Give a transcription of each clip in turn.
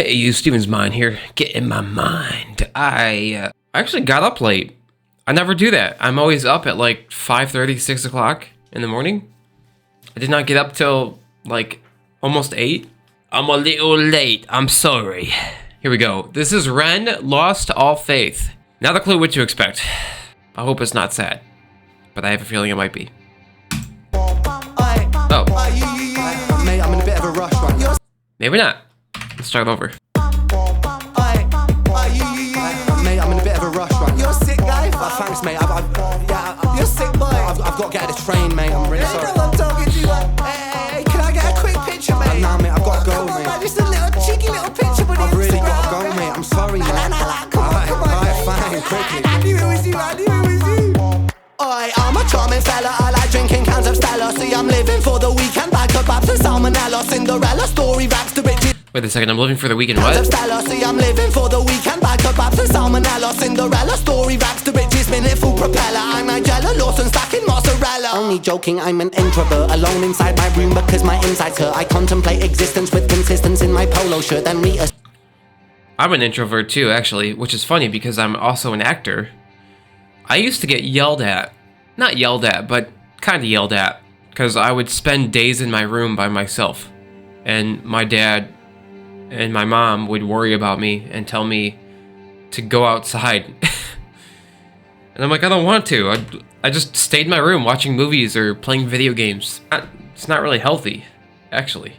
Hey, you, Steven's mind here. Get in my mind. I actually got up late. I never do that. I'm always up at like 5:30, 6 o'clock in the morning. I did not get up till like almost 8. I'm a little late. I'm sorry. Here we go. This is Ren, Lost All Faith. Not a clue what to expect. I hope it's not sad, but I have a feeling it might be. Oh. Mate, I'm in a bit of a rush right now. Maybe not. Let's start over. Mate, I'm in a bit of a rush right now. You're sick, guy. Thanks, mate. You're sick, boy. I've got to get out of the train, mate. I'm really sorry. I'm talking to you. Hey, can I get a quick picture, mate? Nah, mate, I've got to go, mate. Man, just a little cheeky little picture, but I've really got to go, mate. I'm sorry, mate. Come on, fine, quickly. I knew it was you. I'm a charming fella, I like drinking cans of Stella. See, I'm living for the weekend, bag kebabs and salmonella. Cinderella story raps to riches. Wait a second, I'm living for the weekend, what? See, I'm living for the weekend, bag kebabs and salmonella. Cinderella story raps to riches, minute full propeller. I'm Nigella Lawson stacking mozzarella. Only joking, I'm an introvert, alone inside my room because my insides hurt. I contemplate existence with consistence in my polo shirt, then I'm an introvert too, actually, which is funny because I'm also an actor. I used to get yelled at. Not yelled at, but kind of yelled at. Because I would spend days in my room by myself. And my dad and my mom would worry about me and tell me to go outside. And I'm like, I don't want to. I just stayed in my room watching movies or playing video games. It's not really healthy, actually.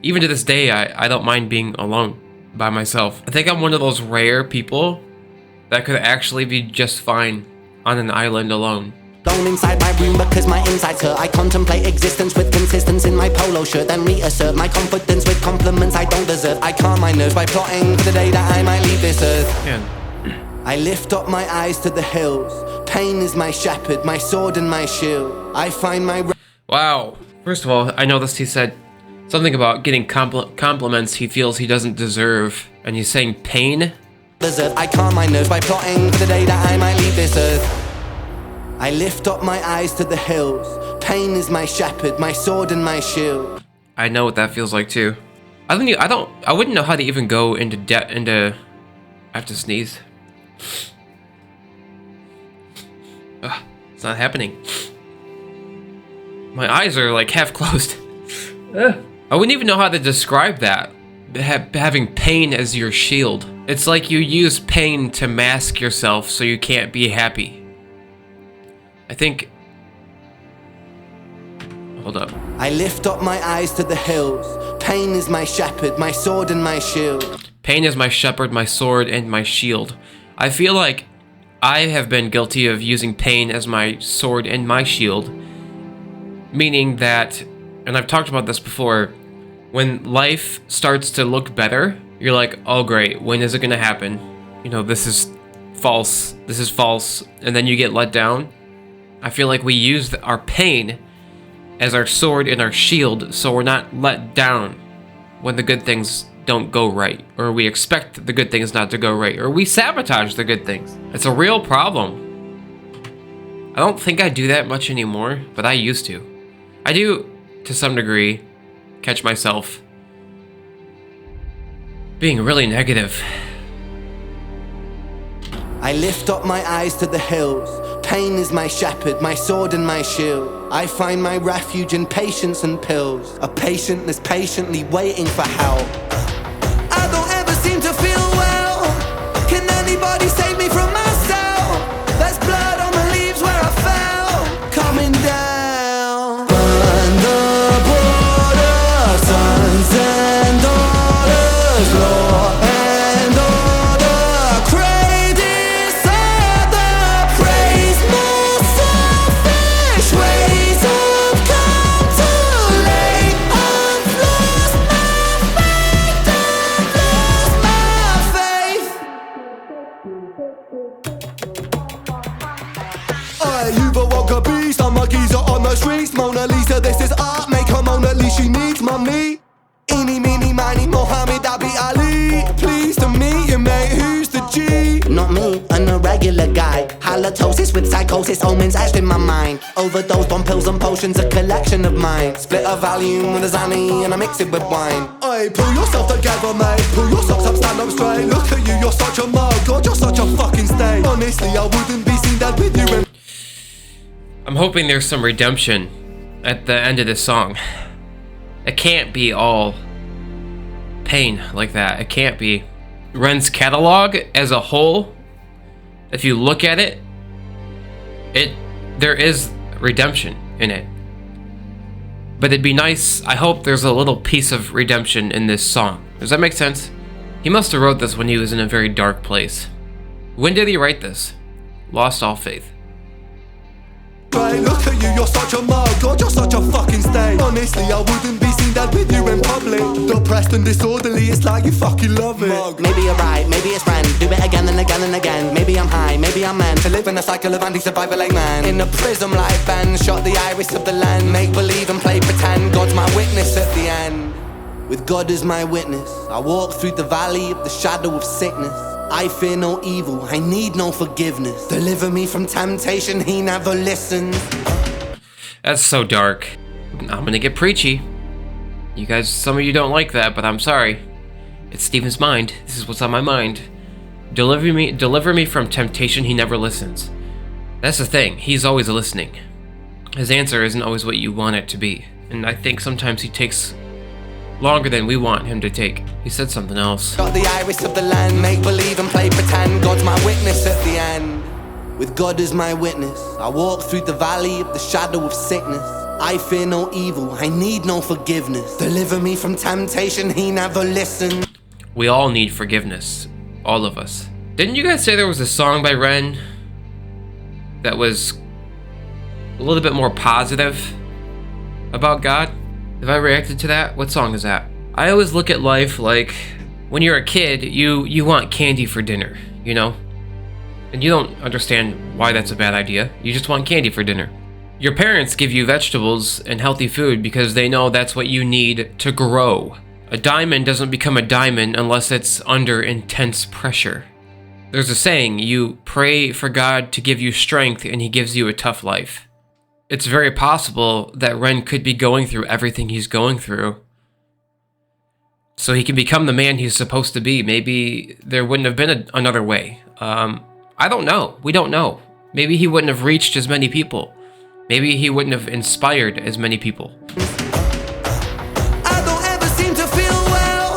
Even to this day, I don't mind being alone by myself. I think I'm one of those rare people that could actually be just fine on an island alone. Alone inside my room because my insides hurt. I contemplate existence with consistency in my polo shirt, then reassert my confidence with compliments I don't deserve. I calm my nerves by plotting for the day that I might leave this earth. Man. I lift up my eyes to the hills. Pain is my shepherd, my sword and my shield. I find my... Wow. First of all, I noticed he said something about getting compliments he feels he doesn't deserve. And he's saying pain? I calm my nerves by plotting for the day that I might leave this earth. I lift up my eyes to the hills. Pain is my shepherd, my sword and my shield. I know what that feels like too. I wouldn't know how to even go into I have to sneeze. Ugh, it's not happening. My eyes are like half closed. I wouldn't even know how to describe that. Having pain as your shield. It's like you use pain to mask yourself so you can't be happy. I think... Hold up. I lift up my eyes to the hills. Pain is my shepherd, my sword and my shield. Pain is my shepherd, my sword, and my shield. I feel like I have been guilty of using pain as my sword and my shield. Meaning that, and I've talked about this before, when life starts to look better, you're like, oh great, when is it gonna happen? You know, this is false, and then you get let down. I feel like we use our pain as our sword and our shield so we're not let down when the good things don't go right, or we expect the good things not to go right, or we sabotage the good things. It's a real problem. I don't think I do that much anymore, but I used to. I do, to some degree, catch myself being really negative. I lift up my eyes to the hills. Pain is my shepherd, my sword and my shield. I find my refuge in patience and pills. A patient that's patiently waiting for help. I don't ever seem to feel well. Can anybody save me from myself? There's blood on the leaves where I fell. Coming down. Burn the border, sons and daughters, law and order. Crave disorder, praise more selfish ways have come too late. I've lost my faith, you've awoke a beast, I'm a geezer on the streets. Mona Lisa, this is art, make her Mona Lisa, she needs mummy. Eeny, meeny, miny, Mohammed, Abi Ali. Pleased to meet you, mate, who's the G? Not me, an irregular guy. Halitosis with psychosis, omens etched in my mind. overdosed on pills and potions, a collection of mine. Split a Valium with a Zanny and I mix it with wine. Oi, pull yourself together, mate. Pull your socks up, stand up straight. Look at you, you're such a mug. God, you're such a fucking stain. Honestly, I wouldn't be seen dead with you. I'm hoping there's some redemption at the end of this song. It can't be all pain like that. It can't be. Ren's catalog as a whole, if you look at it, there is redemption in it. But it'd be nice, I hope there's a little piece of redemption in this song. Does that make sense? He must have wrote this when he was in a very dark place. When did he write this? Lost all faith. Look at you, you're such a mug. God, you're such a fucking stain. Honestly, I wouldn't be seen dead with you in public. Depressed and disorderly, it's like you fucking love it. Mug. Maybe you're right, maybe it's friend. Do it again and again and again. Maybe I'm high, maybe I'm meant to live in a cycle of anti-survival like man. In a prism like Ben, shot the iris of the land. Make believe and play pretend. God's my witness at the end. With God as my witness, I walk through the valley of the shadow of sickness. I fear no evil, I need no forgiveness. Deliver me from temptation, he never listens. That's so dark. I'm gonna get preachy. You guys, some of you don't like that, but I'm sorry. It's Stephen's mind. This is what's on my mind. Deliver me from temptation, he never listens. That's the thing, he's always listening. His answer isn't always what you want it to be. And I think sometimes he takes longer than we want him to take. He said something else. Got the iris of the land, make believe and play pretend. God's my witness at the end. With God as my witness, I walk through the valley of the shadow of sickness. I fear no evil, I need no forgiveness. Deliver me from temptation, he never listens. We all need forgiveness. All of us. Didn't you guys say there was a song by Ren that was a little bit more positive about God? Have I reacted to that? What song is that? I always look at life like, when you're a kid, you want candy for dinner, you know? And you don't understand why that's a bad idea. You just want candy for dinner. Your parents give you vegetables and healthy food because they know that's what you need to grow. A diamond doesn't become a diamond unless it's under intense pressure. There's a saying, you pray for God to give you strength and he gives you a tough life. It's very possible that Ren could be going through everything he's going through so he can become the man he's supposed to be. Maybe there wouldn't have been another way. I don't know. We don't know. Maybe he wouldn't have reached as many people. Maybe he wouldn't have inspired as many people. I don't ever seem to feel well.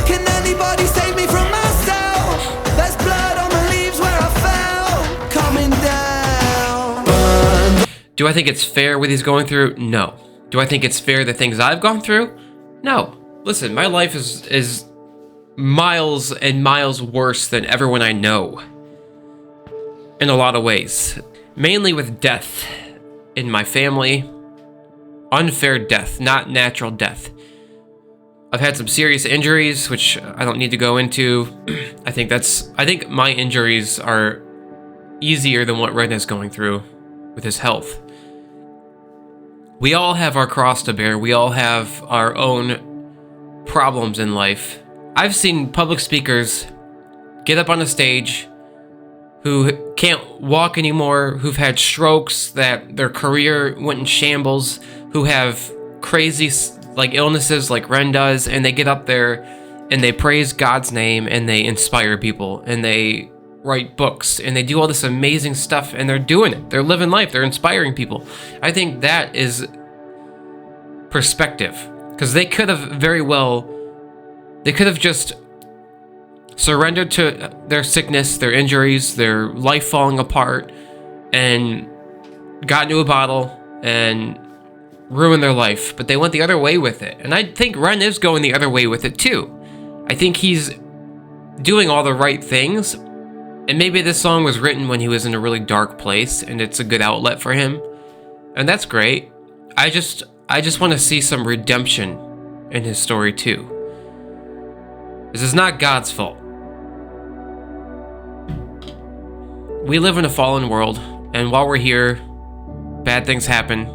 Can anybody save me from myself? There's blood on the leaves where I fell. Coming down. Burn. Do I think it's fair what he's going through? No. Do I think it's fair the things I've gone through? No. Listen, my life is miles and miles worse than everyone I know. In a lot of ways. Mainly with death in my family. Unfair death, not natural death. I've had some serious injuries, which I don't need to go into. I think my injuries are easier than what Ren is going through with his health. We all have our cross to bear. We all have our own problems in life. I've seen public speakers get up on a stage who can't walk anymore, who've had strokes, that their career went in shambles, who have crazy illnesses like Ren does, and they get up there and they praise God's name and they inspire people and they write books and they do all this amazing stuff and they're doing it. They're living life. They're inspiring people. I think that is perspective, because they could have just surrendered to their sickness, their injuries, their life falling apart, and got into a bottle and ruined their life. But they went the other way with it. And I think Ren is going the other way with it too. I think he's doing all the right things. And maybe this song was written when he was in a really dark place and it's a good outlet for him. And that's great. I just want to see some redemption in his story too. This is not God's fault. We live in a fallen world, and while we're here, bad things happen.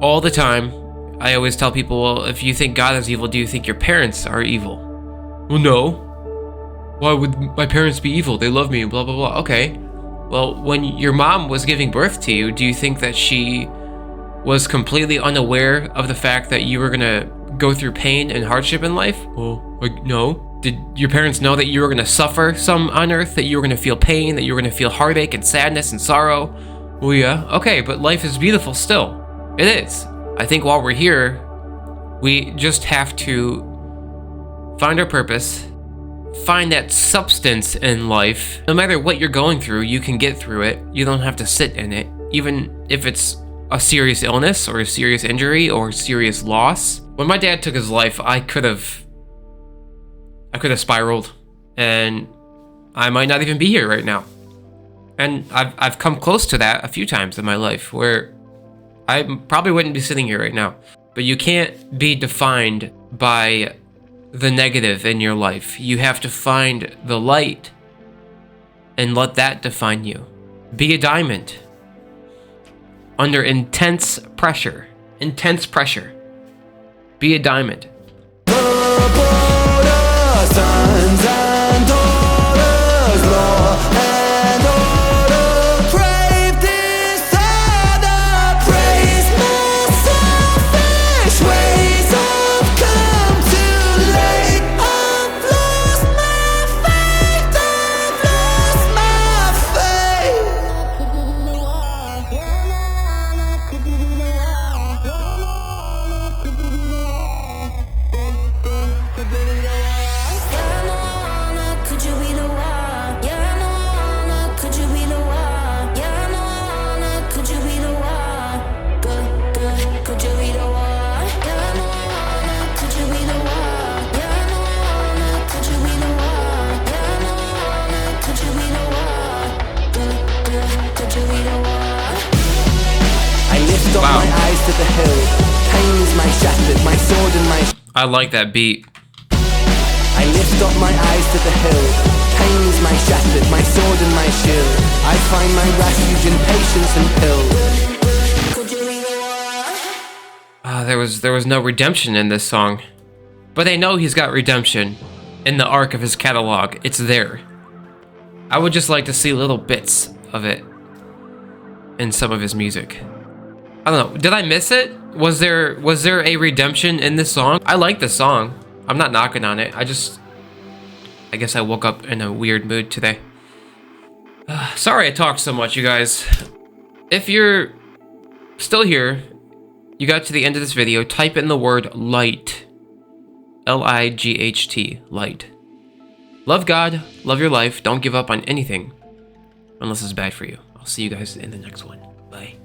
All the time. I always tell people, well, if you think God is evil, do you think your parents are evil? Well, no. Why would my parents be evil? They love me, blah, blah, blah. Okay. Well, when your mom was giving birth to you, do you think that she was completely unaware of the fact that you were gonna go through pain and hardship in life? Well, like, no. Did your parents know that you were gonna suffer some on earth, that you were gonna feel pain, that you were gonna feel heartache and sadness and sorrow? Well, yeah, okay, but life is beautiful still. It is. I think while we're here, we just have to find our purpose, find that substance in life. No matter what you're going through, you can get through it. You don't have to sit in it, even if it's a serious illness or a serious injury or serious loss. When my dad took his life, I could have spiraled, and I might not even be here right now. And I've come close to that a few times in my life, where I probably wouldn't be sitting here right now. But you can't be defined by the negative in your life. You have to find the light and let that define you. Be a diamond under intense pressure. Intense pressure. Be a diamond. Sons and daughters, law and order, crave dishonor, praise my selfish ways. I've come too late. I've lost my faith. I've lost my Wow. my eyes to the hill. Pain is my shepherd, my sword and my I like that beat. I lift up my eyes to the hill. Pain is my shepherd, my sword and my shield. I find my refuge in patience and pills. There was no redemption in this song. But I know he's got redemption in the arc of his catalog. It's there. I would just like to see little bits of it in some of his music. I don't know. Did I miss it? Was there a redemption in this song? I like this song. I'm not knocking on it. I guess I woke up in a weird mood today. Sorry I talked so much, you guys. If you're still here, you got to the end of this video, type in the word light. L-I-G-H-T, light. Love God, love your life, don't give up on anything unless it's bad for you. I'll see you guys in the next one. Bye.